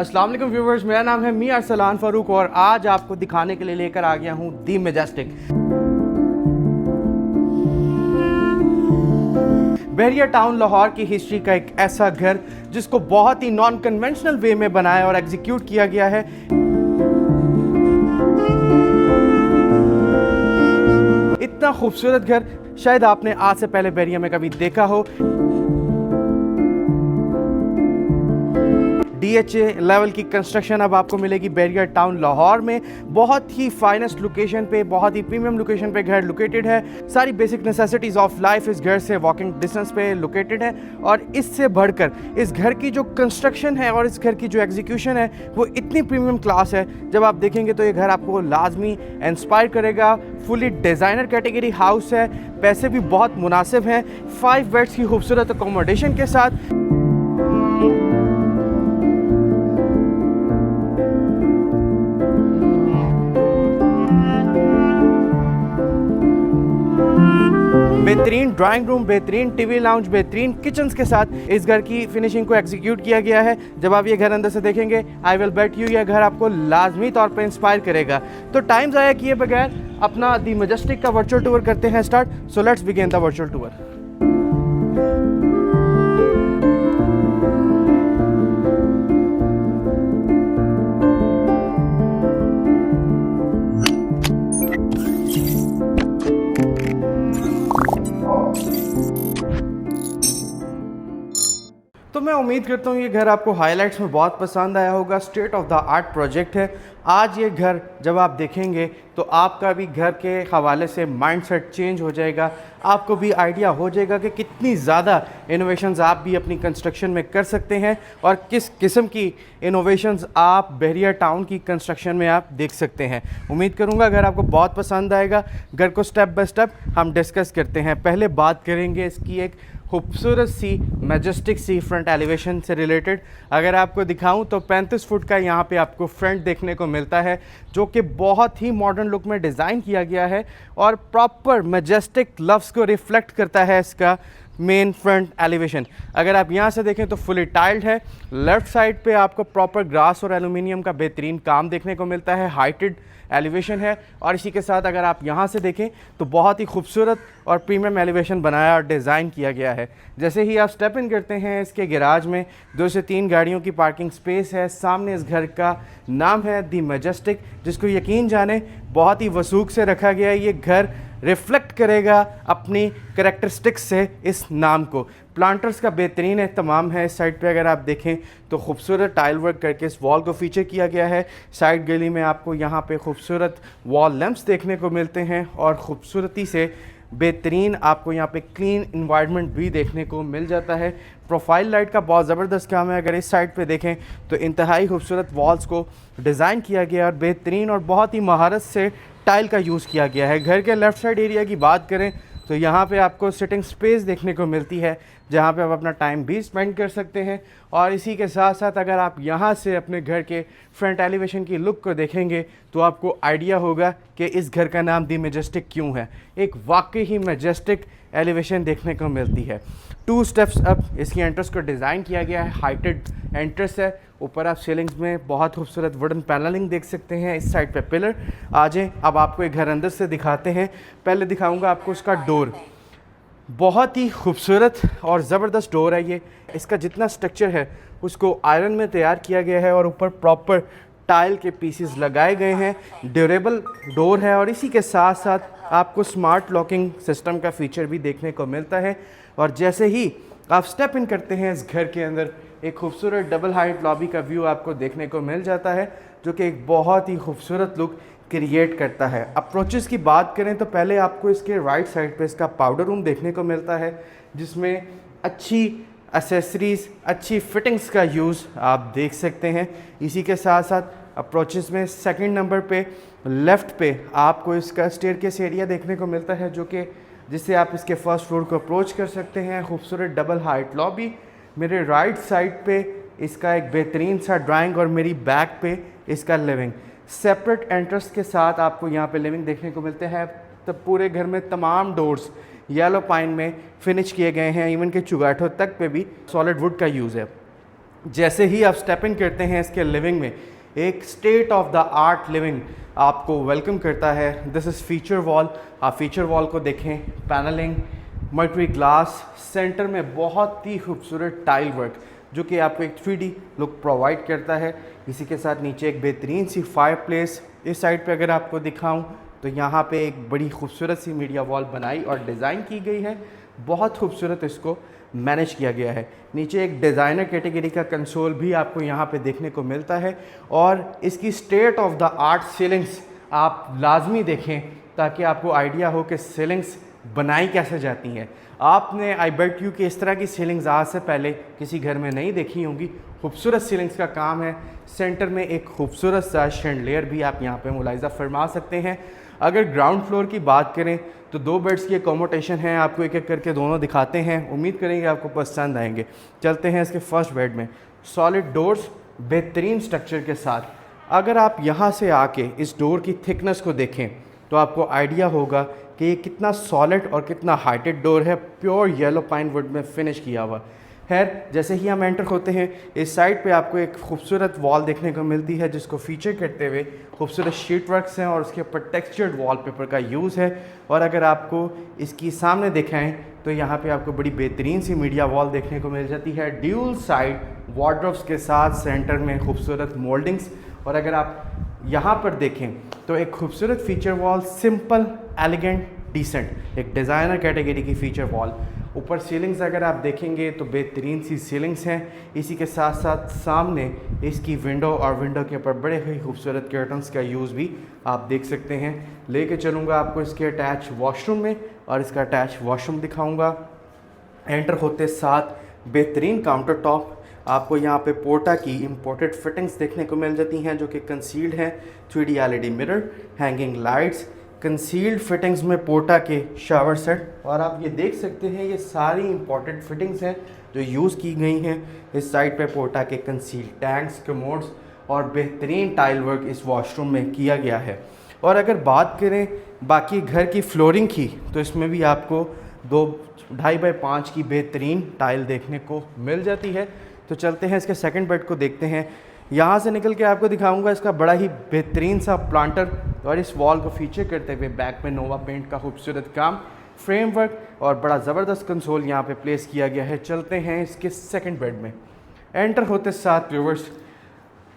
अस्सलाम वालेकुम व्यूवर्स, मेरा नाम है मियां अरसलान फारूक और आज आपको दिखाने के लिए लेकर आ गया हूँ दी मैजेस्टिक। बहरिया टाउन लाहौर की हिस्ट्री का एक ऐसा घर जिसको बहुत ही नॉन कन्वेंशनल वे में बनाया और एग्जीक्यूट किया गया है। इतना खूबसूरत घर शायद आपने आज से पहले बहरिया में कभी देखा हो। DHA लेवल की कंस्ट्रक्शन अब आपको मिलेगी बहरिया टाउन लाहौर में। बहुत ही फाइनेस्ट लोकेशन पे, बहुत ही प्रीमियम लोकेशन पे घर लोकेटेड है। सारी बेसिक नेसेसिटीज़ ऑफ लाइफ इस घर से वॉकिंग डिस्टेंस पे लोकेटेड है और इससे बढ़कर इस घर की जो कंस्ट्रक्शन है और इस घर की जो एग्जीक्यूशन है वो इतनी प्रीमियम क्लास है। जब आप देखेंगे तो ये घर आपको लाजमी इंस्पायर करेगा। फुली डिज़ाइनर कैटेगरी हाउस है, पैसे भी बहुत मुनासिब हैं। 5 बेड्स की खूबसूरत अकोमोडेशन के साथ। बेहतरीन ड्राइंग रूम, बेहतरीन टीवी लाउंज, बेहतरीन किचन्स के साथ इस घर की फिनिशिंग को एग्जीक्यूट किया गया है। जब आप ये घर अंदर से देखेंगे, आई विल बेट यू, ये घर आपको लाजमी तौर पे इंस्पायर करेगा। तो टाइम ज़ाया किए बगैर अपना दी मैजेस्टिक का वर्चुअल टूर करते हैं start. So let's begin the virtual tour. तो मैं उम्मीद करता हूँ ये घर आपको हाइलाइट्स में बहुत पसंद आया होगा। State of the art project है। आज ये घर जब आप देखेंगे तो आपका भी घर के हवाले से माइंडसेट चेंज हो जाएगा। आपको भी आइडिया हो जाएगा कि कितनी ज़्यादा इनोवेशंस आप भी अपनी कंस्ट्रक्शन में कर सकते हैं और किस किस्म की इनोवेशंस आप बहरिया टाउन की कंस्ट्रक्शन में आप देख सकते हैं। उम्मीद करूँगा घर आपको बहुत पसंद आएगा। घर को स्टेप बाय स्टेप हम डिस्कस करते हैं। पहले बात करेंगे इसकी एक खूबसूरत सी मैजेस्टिक सी फ्रंट एलिवेशन से रिलेटेड। अगर आपको दिखाऊं तो 35 फुट का यहाँ पे आपको फ्रंट देखने को मिलता है जो कि बहुत ही मॉडर्न लुक में डिज़ाइन किया गया है और प्रॉपर मैजेस्टिक लफ्ज़ को रिफ्लेक्ट करता है इसका मेन फ्रंट एलिवेशन। अगर आप यहाँ से देखें तो फुली टाइल्ड है। लेफ़्ट साइड पे आपको प्रॉपर ग्रास और एलुमिनियम का बेहतरीन काम देखने को मिलता है। हाइटेड एलिवेशन है और इसी के साथ अगर आप यहाँ से देखें तो बहुत ही खूबसूरत और प्रीमियम एलिवेशन बनाया और डिज़ाइन किया गया है। जैसे ही आप स्टेप इन करते हैं इसके गैराज में 2 से 3 गाड़ियों की पार्किंग स्पेस है। सामने इस घर का नाम है दी मैजेस्टिक, जिसको यकीन जाने बहुत ही वसूख से रखा गया है। ये घर रिफ्लेक्ट करेगा अपनी करैक्टरिस्टिक्स से इस नाम को। प्लांटर्स का बेहतरीन एहतमाम है। इस साइड पे अगर आप देखें तो खूबसूरत टाइल वर्क करके इस वॉल को फीचर किया गया है। साइड गली में आपको यहाँ पे खूबसूरत वॉल लैंप्स देखने को मिलते हैं और ख़ूबसूरती से बेहतरीन आपको यहाँ पे क्लीन इन्वायरमेंट भी देखने को मिल जाता है। प्रोफाइल लाइट का बहुत ज़बरदस्त काम है। अगर इस साइड पे देखें तो इंतहाई खूबसूरत वॉल्स को डिज़ाइन किया गया और बेहतरीन और बहुत ही महारत से टाइल का यूज़ किया गया है। घर के लेफ़्ट साइड एरिया की बात करें तो यहाँ पे आपको सिटिंग स्पेस देखने को मिलती है जहाँ पे आप अपना टाइम भी स्पेंड कर सकते हैं। और इसी के साथ साथ अगर आप यहाँ से अपने घर के फ्रंट एलिवेशन की लुक को देखेंगे तो आपको आइडिया होगा कि इस घर का नाम दी मैजेस्टिक क्यों है। एक वाकई ही मैजेस्टिक एलिवेशन देखने को मिलती है। 2 स्टेप्स अप इसकी एंट्रेंस को डिज़ाइन किया गया है। हाइटेड एंट्रेंस है। ऊपर आप सीलिंग्स में बहुत खूबसूरत वुडन पैनलिंग देख सकते हैं। इस साइड पे पिलर। आ जाएं अब आपको एक घर अंदर से दिखाते हैं। पहले दिखाऊंगा आपको इसका डोर। बहुत ही खूबसूरत और ज़बरदस्त डोर है ये। इसका जितना स्ट्रक्चर है उसको आयरन में तैयार किया गया है और ऊपर प्रॉपर टाइल के पीसेस लगाए गए हैं। ड्यूरेबल डोर है और इसी के साथ साथ आपको स्मार्ट लॉकिंग सिस्टम का फीचर भी देखने को मिलता है। और जैसे ही आप स्टेप इन करते हैं इस घर के अंदर एक खूबसूरत डबल हाइट लॉबी का व्यू आपको देखने को मिल जाता है जो कि एक बहुत ही खूबसूरत लुक क्रिएट करता है। अप्रोचेस की बात करें तो पहले आपको इसके राइट साइड पे इसका पाउडर रूम देखने को मिलता है जिसमें अच्छी एसेसरीज़, अच्छी फिटिंग्स का यूज़ आप देख सकते हैं। इसी के साथ साथ अप्रोचेस में सेकंड नंबर पे लेफ़्ट पे आपको इसका स्टेयरकेस एरिया देखने को मिलता है जो कि जिससे आप इसके फर्स्ट फ्लोर को अप्रोच कर सकते हैं। खूबसूरत डबल हाइट लॉबी। मेरे राइट साइड पे इसका एक बेहतरीन सा ड्राइंग और मेरी बैक पे इसका लिविंग। सेपरेट एंट्रेंस के साथ आपको यहाँ पे लिविंग देखने को मिलते हैं। तो पूरे घर में तमाम डोर्स येलो पाइन में फिनिश किए गए हैं। इवन के चुगाठों तक पे भी सॉलिड वुड का यूज़ है। जैसे ही आप स्टेप इन करते हैं इसके लिविंग में, एक state of the art living आपको वेलकम करता है। This is feature wall. आप फीचर वॉल को देखें, पैनलिंग, मर्क्यूरी ग्लास, सेंटर में बहुत ही खूबसूरत टाइल वर्क जो कि आपको एक 3D लुक प्रोवाइड करता है। इसी के साथ नीचे एक बेहतरीन सी फायर प्लेस। इस साइड पे अगर आपको दिखाऊं तो यहाँ पे एक बड़ी खूबसूरत सी मीडिया वॉल बनाई और डिज़ाइन की गई है। बहुत खूबसूरत इसको मैनेज किया गया है। नीचे एक डिज़ाइनर कैटेगरी का कंसोल भी आपको यहाँ पे देखने को मिलता है और इसकी state of the art ceilings आप लाजमी देखें ताकि आपको आइडिया हो कि सीलिंग्स बनाई कैसे जाती हैं। आपने आई बेट यू कि इस तरह की सीलिंग्स आज से पहले किसी घर में नहीं देखी होंगी। खूबसूरत सीलिंग्स का काम है। सेंटर में एक खूबसूरत सा शैंडलियर भी आप यहाँ पे मुलाहिजा फरमा सकते हैं। अगर ग्राउंड फ्लोर की बात करें तो 2 बेड्स की अकोमोडेशन है। आपको एक एक करके दोनों दिखाते हैं, उम्मीद करेंगे आपको पसंद आएंगे। चलते हैं इसके फर्स्ट बेड में। सॉलिड डोर्स बेहतरीन स्ट्रक्चर के साथ। अगर आप यहाँ से आके इस डोर की थिकनेस को देखें तो आपको आइडिया होगा कि ये कितना सॉलिड और कितना हाइटेड डोर है। प्योर येलो पाइन वुड में फिनिश किया हुआ। खैर, जैसे ही हम एंटर होते हैं इस साइड पे आपको एक खूबसूरत वॉल देखने को मिलती है जिसको फीचर करते हुए खूबसूरत शीट वर्क्स हैं और उसके ऊपर टेक्सचर्ड वॉलपेपर का यूज़ है। और अगर आपको इसकी सामने दिखाएं तो यहाँ पे आपको बड़ी बेहतरीन सी मीडिया वॉल देखने को मिल जाती है, ड्यूल साइड वार्डरोब्स के साथ, सेंटर में खूबसूरत मोल्डिंग्स। और अगर आप यहाँ पर देखें तो एक खूबसूरत feature wall, simple, elegant, decent, एक डिज़ाइनर कैटेगरी की फीचर वॉल। ऊपर सीलिंग्स अगर आप देखेंगे तो बेहतरीन सी सीलिंग्स हैं। इसी के साथ साथ सामने इसकी विंडो और विंडो के ऊपर बड़े ही खूबसूरत कर्टन्स का यूज़ भी आप देख सकते हैं। लेके चलूँगा आपको इसके अटैच वॉशरूम में और इसका अटैच वॉशरूम दिखाऊँगा। एंटर होते साथ बेहतरीन काउंटर टॉप, आपको यहाँ पे पोर्टा की इंपोर्टेड फिटिंग्स देखने को मिल जाती हैं जो कि कंसील्ड हैं। 3D LED mirror, hanging lights, concealed fittings में पोर्टा के शावर सेट। और आप ये देख सकते हैं ये सारी इंपॉर्टेंट फिटिंग्स हैं जो यूज़ की गई हैं। इस साइड पे पोर्टा के कंसील्ड टैंक्स, कमोड्स और बेहतरीन टाइल वर्क इस वॉशरूम में किया गया है। और अगर बात करें बाकी घर की फ्लोरिंग की तो इसमें भी आपको 2.5 बाई 5 की बेहतरीन टाइल देखने को मिल जाती है। तो चलते हैं इसके सेकंड बेड को देखते हैं। यहाँ से निकल के आपको दिखाऊंगा इसका बड़ा ही बेहतरीन सा प्लांटर और इस वॉल को फीचर करते हुए बैक में नोवा पेंट का खूबसूरत काम, फ्रेम वर्क और बड़ा ज़बरदस्त कंसोल यहाँ पे प्लेस किया गया है। चलते हैं इसके सेकंड बेड में। एंटर होते साथ व्यूवर्स,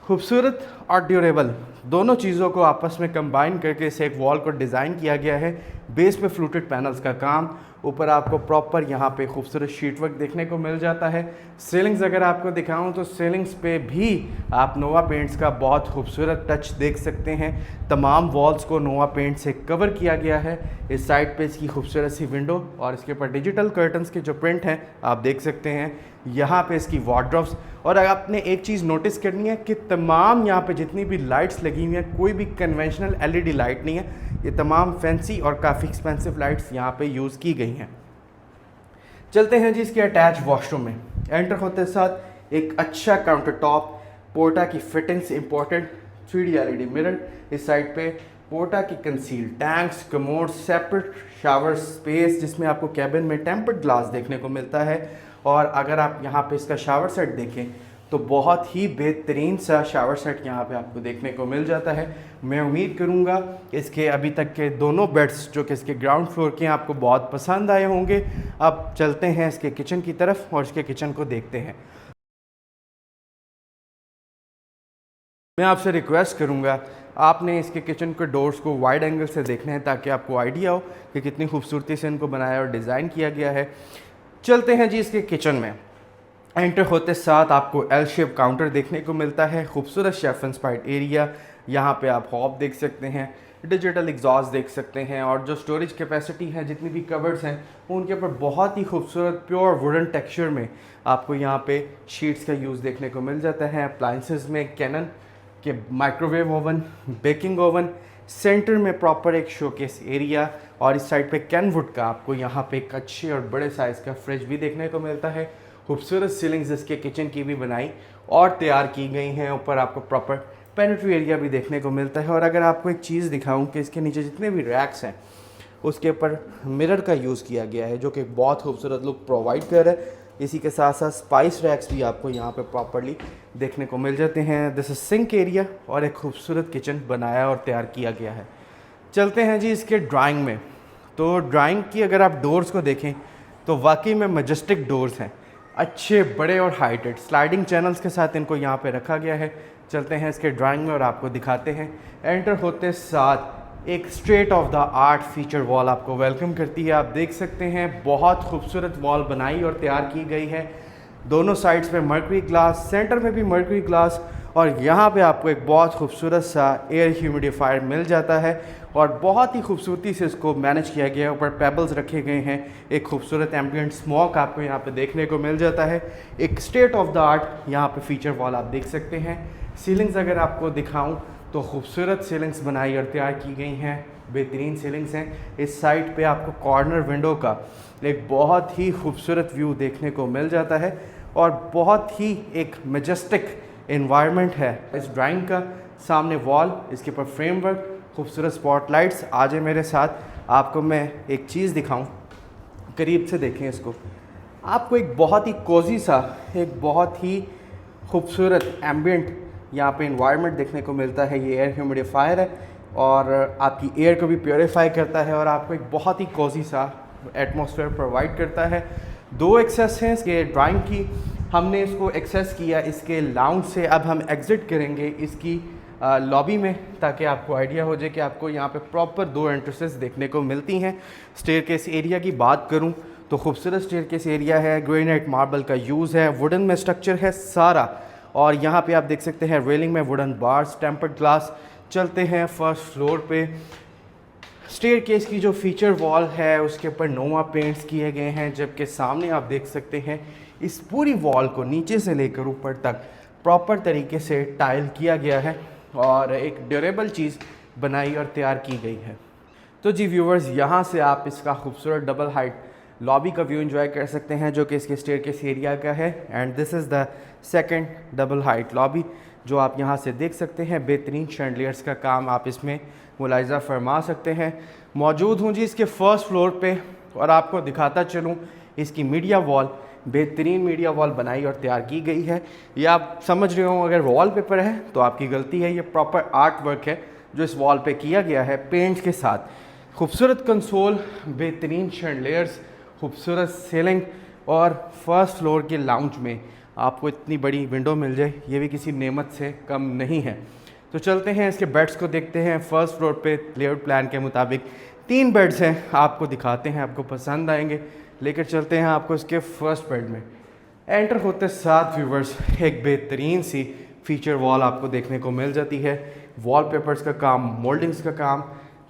खूबसूरत और ड्यूरेबल दोनों चीज़ों को आपस में कंबाइन करके इसे एक वॉल को डिज़ाइन किया गया है। बेस पे फ्लूटेड पैनल्स का काम, ऊपर आपको प्रॉपर यहाँ पे खूबसूरत शीट वर्क देखने को मिल जाता है। सीलिंग्स अगर आपको दिखाऊं तो सीलिंग्स पे भी आप नोवा पेंट्स का बहुत खूबसूरत टच देख सकते हैं। तमाम वॉल्स को नोवा पेंट से कवर किया गया है। इस साइड पे इसकी खूबसूरत सी विंडो और इसके ऊपर डिजिटल कर्टन्स के जो प्रिंट हैं आप देख सकते हैं। यहाँ पे इसकी वार्डरोब्स। और अगर आपने एक चीज़ नोटिस करनी है कि तमाम यहाँ पे जितनी भी लाइट्स लगी हुई हैं कोई भी कन्वेंशनल LED लाइट नहीं है। ये तमाम फैंसी और काफ़ी एक्सपेंसिव लाइट्स यहाँ पे यूज़ की गई हैं। चलते हैं जी इसके अटैच वॉशरूम में। एंटर होते साथ एक अच्छा काउंटर टॉप, पोर्टा की fittings important, 3D LED mirror, इस साइड पे पोर्टा की concealed tanks, commode, separate shower space जिसमें आपको कैबिन में टेम्पर्ड ग्लास देखने को मिलता है। और अगर आप यहाँ पे इसका शावर सेट देखें तो बहुत ही बेहतरीन सा शावर सेट यहाँ पे आपको देखने को मिल जाता है। मैं उम्मीद करूँगा इसके अभी तक के दोनों बेड्स जो कि इसके ग्राउंड फ्लोर के हैं आपको बहुत पसंद आए होंगे। अब चलते हैं इसके किचन की तरफ और इसके किचन को देखते हैं। मैं आपसे रिक्वेस्ट करूँगा आपने इसके किचन के डोर्स को वाइड एंगल से देखना है ताकि आपको आइडिया हो कि कितनी खूबसूरती से इनको बनाया और डिज़ाइन किया गया है। चलते हैं जी इसके किचन में। एंटर होते साथ आपको एल शेप काउंटर देखने को मिलता है, खूबसूरत शेफ इंस्पायर्ड एरिया। यहाँ पे आप हॉब देख सकते हैं, डिजिटल एग्जॉस्ट देख सकते हैं और जो स्टोरेज कैपेसिटी है, जितनी भी कवर्ड्स हैं उनके ऊपर बहुत ही खूबसूरत प्योर वुडन टेक्सचर में आपको यहाँ पे शीट्स का यूज़ देखने को मिल जाता है। अप्लाइंसेस में कैनन के microwave oven, baking oven, centre में प्रॉपर एक शोकेस एरिया और इस साइड पे कैनवुड का आपको यहाँ पे एक अच्छे और बड़े साइज़ का फ्रिज भी देखने को मिलता है। खूबसूरत सीलिंग्स इसके किचन की भी बनाई और तैयार की गई हैं। ऊपर आपको प्रॉपर पेनिट्री एरिया भी देखने को मिलता है। और अगर आपको एक चीज़ दिखाऊं कि इसके नीचे जितने भी रैक्स हैं उसके ऊपर मिरर का यूज़ किया गया है जो कि बहुत खूबसूरत लुक प्रोवाइड कर रहा है। इसी के साथ साथ स्पाइस रैक्स भी आपको यहाँ पे प्रॉपर्ली देखने को मिल जाते हैं। दिस इज सिंक एरिया और एक खूबसूरत किचन बनाया और तैयार किया गया है। चलते हैं जी इसके ड्राइंग में। तो ड्राइंग की अगर आप डोर्स को देखें तो वाकई में मैजेस्टिक डोर्स हैं, अच्छे बड़े और हाइटेड स्लाइडिंग चैनल्स के साथ इनको यहाँ पे रखा गया है। चलते हैं इसके ड्राइंग में और आपको दिखाते हैं। एंटर होते साथ एक state of the art feature wall आपको वेलकम करती है। आप देख सकते हैं बहुत खूबसूरत वॉल बनाई और तैयार की गई है। दोनों साइड्स पे मर्करी ग्लास, सेंटर में भी मर्करी ग्लास, और यहाँ पे आपको एक बहुत खूबसूरत सा एयर ह्यूमिडिफायर मिल जाता है और बहुत ही खूबसूरती से इसको मैनेज किया गया है। ऊपर पेबल्स रखे गए हैं, एक खूबसूरत एम्बिएंट स्मोक आपको यहाँ पे देखने को मिल जाता है। एक स्टेट ऑफ द आर्ट यहाँ पे फीचर वॉल आप देख सकते हैं। सीलिंग्स अगर आपको दिखाऊं तो खूबसूरत सीलिंग्स बनाई और तैयार की गई हैं, बेहतरीन सीलिंग्स हैं। इस साइड पे आपको कॉर्नर विंडो का एक बहुत ही खूबसूरत व्यू देखने को मिल जाता है और बहुत ही एक मैजेस्टिक एनवायरनमेंट है इस ड्राइंग का। सामने वॉल, इसके ऊपर फ्रेमवर्क, खूबसूरत स्पॉटलाइट्स। आज है मेरे साथ, आपको मैं एक चीज़ दिखाऊं, करीब से देखें इसको। आपको एक बहुत ही कोजी सा, एक बहुत ही खूबसूरत एम्बिएंट यहाँ पे एनवायरनमेंट देखने को मिलता है। ये एयर ह्यूमिडिफायर है और आपकी एयर को भी प्योरीफाई करता है और आपको एक बहुत ही कोजी सा एटमॉस्फेयर प्रोवाइड करता है। दो एक्सेस हैं इसके ड्राइंग की। हमने इसको एक्सेस किया इसके लाउंज से। अब हम एग्ज़िट करेंगे इसकी लॉबी में ताकि आपको आइडिया हो जाए कि आपको यहाँ पे प्रॉपर दो एंट्रेंसेस देखने को मिलती हैं। स्टेयरकेस एरिया की बात करूँ तो खूबसूरत स्टेयरकेस एरिया है, ग्रेनाइट मार्बल का यूज़ है, वुडन में स्ट्रक्चर है सारा, और यहाँ पे आप देख सकते हैं रेलिंग में वुडन बार्स, टेम्पर्ड ग्लास। चलते हैं फर्स्ट फ्लोर पे। स्टेयरकेस की जो फीचर वॉल है उसके ऊपर नोवा पेंट्स किए गए हैं, जबकि सामने आप देख सकते हैं इस पूरी वॉल को नीचे से लेकर ऊपर तक प्रॉपर तरीके से टाइल किया गया है और एक ड्यूरेबल चीज़ बनाई और तैयार की गई है। तो जी व्यूवर्स, यहाँ से आप इसका खूबसूरत डबल हाइट लॉबी का व्यू एंजॉय कर सकते हैं जो कि इसके स्टेयरकेस एरिया का है। And this is the second double height lobby जो आप यहाँ से देख सकते हैं। बेहतरीन शैंडलियर्स का काम आप इसमें मुलाहिजा फरमा सकते हैं। मौजूद हूँ जी इसके फर्स्ट फ्लोर पे और आपको दिखाता चलूँ इसकी मीडिया वॉल। बेहतरीन मीडिया वॉल बनाई और तैयार की गई है। ये आप समझ रहे हो अगर वॉल पेपर है तो आपकी गलती है, ये प्रॉपर आर्ट वर्क है जो इस वॉल पे किया गया है पेंट्स के साथ। खूबसूरत कंसोल, बेहतरीन शैंडलियर्स, खूबसूरत सीलिंग और फर्स्ट फ्लोर के लाउंज में आपको इतनी बड़ी विंडो मिल जाए ये भी किसी नेमत से कम नहीं है। तो चलते हैं इसके बेड्स को देखते हैं। फर्स्ट फ्लोर पे लेआउट प्लान के मुताबिक 3 बेड्स हैं, आपको दिखाते हैं, आपको पसंद आएंगे। लेकर चलते हैं आपको इसके फर्स्ट बेड में। एंटर होते साथ व्यूवर्स एक बेहतरीन सी फीचर वॉल आपको देखने को मिल जाती है। वॉलपेपर्स का काम, मोल्डिंग्स का काम,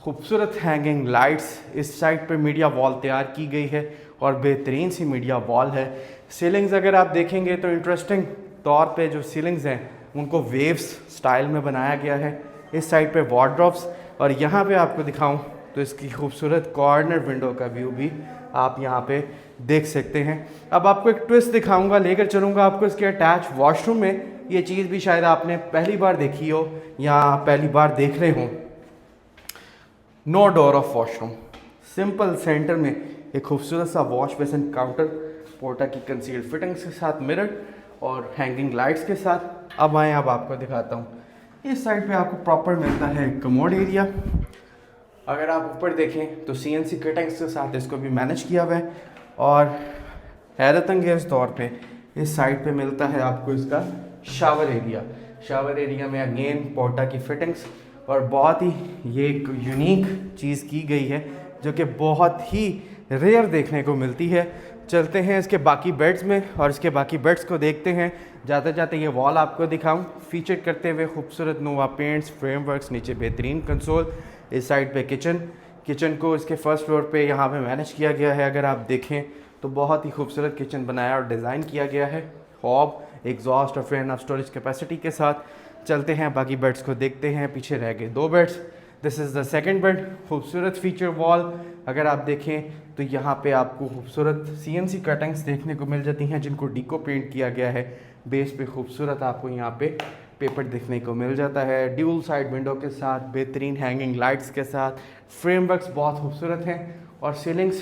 खूबसूरत हैंगिंग लाइट्स। इस साइड पे मीडिया वॉल तैयार की गई है और बेहतरीन सी मीडिया वॉल है। सीलिंग्स अगर आप देखेंगे तो इंटरेस्टिंग तौर पे जो सीलिंग्स हैं उनको वेव्स स्टाइल में बनाया गया है। इस साइड पे वार्डरोब्स, और यहाँ पे आपको दिखाऊं तो इसकी खूबसूरत कॉर्नर विंडो का व्यू भी आप यहाँ पे देख सकते हैं। अब आपको एक ट्विस्ट दिखाऊंगा, लेकर चलूँगा आपको इसके अटैच वॉशरूम में। ये चीज़ भी शायद आपने पहली बार देखी हो या पहली बार देख रहे हो। No door of washroom, simple centre में एक खूबसूरत सा वॉश बेसिन काउंटर, पोर्टा की कंसील्ड फिटिंग्स के साथ मिरर और हैंगिंग लाइट्स के साथ। अब आए, अब आपको दिखाता हूँ। इस साइड पे आपको प्रॉपर मिलता है कमोड एरिया। अगर आप ऊपर देखें तो CNC कटिंग्स के साथ इसको भी मैनेज किया हुआ है और हैरत अंगेज तौर पे इस साइड पे मिलता है आपको इसका शावर एरिया। शावर एरिया में अगेन पोर्टा की फिटिंग्स और बहुत ही ये एक यूनिक चीज़ की गई है जो कि बहुत ही रेयर देखने को मिलती है। चलते हैं इसके बाकी बेड्स में और इसके बाकी बेड्स को देखते हैं। जाते जाते ये वॉल आपको दिखाऊं फीचर करते हुए खूबसूरत नोवा पेंट्स, फ्रेमवर्क्स, नीचे बेहतरीन कंसोल। इस साइड पे किचन को इसके फर्स्ट फ्लोर पे यहाँ पे मैनेज किया गया है। अगर आप देखें तो बहुत ही खूबसूरत किचन बनाया और डिज़ाइन किया गया है। हॉब, एग्जॉस्ट और फैन ऑफ स्टोरेज कैपेसिटी के साथ। चलते हैं बाकी बेड्स को देखते हैं। पीछे रह गए 2 beds. This is the second bed. खूबसूरत फीचर वॉल, अगर आप देखें तो यहाँ पे आपको खूबसूरत CNC कटिंग्स देखने को मिल जाती हैं जिनको डीको पेंट किया गया है। बेस पे खूबसूरत आपको यहाँ पे पेपर देखने को मिल जाता है ड्यूल साइड विंडो के साथ, बेहतरीन हैंगिंग लाइट्स के साथ। फ्रेमवर्क्स बहुत खूबसूरत हैं और सीलिंग्स